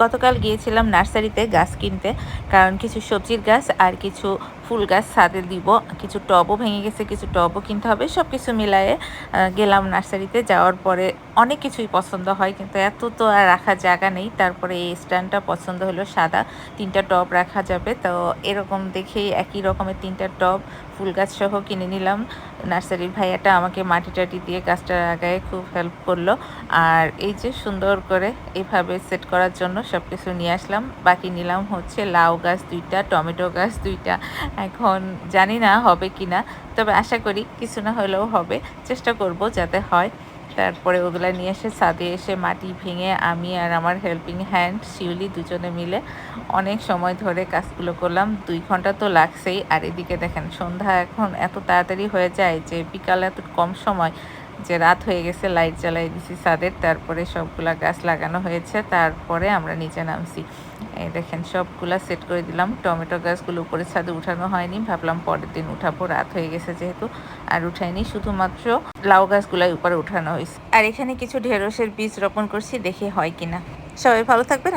গতকাল গিয়েছিলাম নার্সারিতে গাছ কিনতে, কারণ কিছু সবজির গাছ আর কিছু ফুল গাছ ছাদে দিব। কিছু টবও ভেঙে গেছে, কিছু টবও কিনতে হবে। সব কিছু মিলায়ে গেলাম নার্সারিতে। যাওয়ার পরে অনেক কিছুই পছন্দ হয়, কিন্তু এত তো আর রাখার জায়গা নেই। তারপরে এই স্ট্যান্ডটা পছন্দ হলো, সাদা 3টা টব রাখা যাবে। তো এরকম দেখেই একই রকমের 3টা টব ফুল গাছ সহ কিনে নিলাম। নার্সারির ভাইয়াটা আমাকে মাটি টাটি দিয়ে গাছটা লাগায় খুব হেল্প করলো। আর এই যে সুন্দর করে এইভাবে সেট করার জন্য সব কিছু নিয়ে আসলাম। বাকি নিলাম হচ্ছে লাউ গাছ 2টা, টমেটো গাছ 2টা। এখন জানি না হবে কি না, তবে আশা করি কিছু না হলেও হবে, চেষ্টা করব যাতে হয়। তারপরে ওগুলা নিয়ে এসে ছাদে এসে মাটি ভেঙে আমি আর আমার হেল্পিং হ্যান্ড শিউলি দুজনে মিলে অনেক সময় ধরে কাজগুলো করলাম। 2 ঘন্টা তো লাগছেই। আর এদিকে দেখেন সন্ধ্যা এখন এত তাড়াতাড়ি হয়ে যায় যে বিকালে এত কম সময় যে রাত হয়ে গেছে। লাইট জ্বালাই দিছি ছাদের, তারপরে সবগুলা গাছ লাগানো হয়েছে। তারপরে আমরা নিচে নামছি। এই দেখেন সবগুলা সেট করে দিলাম। টমেটো গাছগুলো উপরে ছাদে উঠানো হয়নি, ভাবলাম পরের দিন উঠাবো, রাত হয়ে গেছে যেহেতু। আর উঠাইনি, শুধুমাত্র লাউ গাছগুলাই উপরে উঠানো হয়েছে। আর এখানে কিছু ঢেঁড়সের বীজ রোপণ করছি, দেখি হয় কিনা। সবাই ভালো থাকবেন।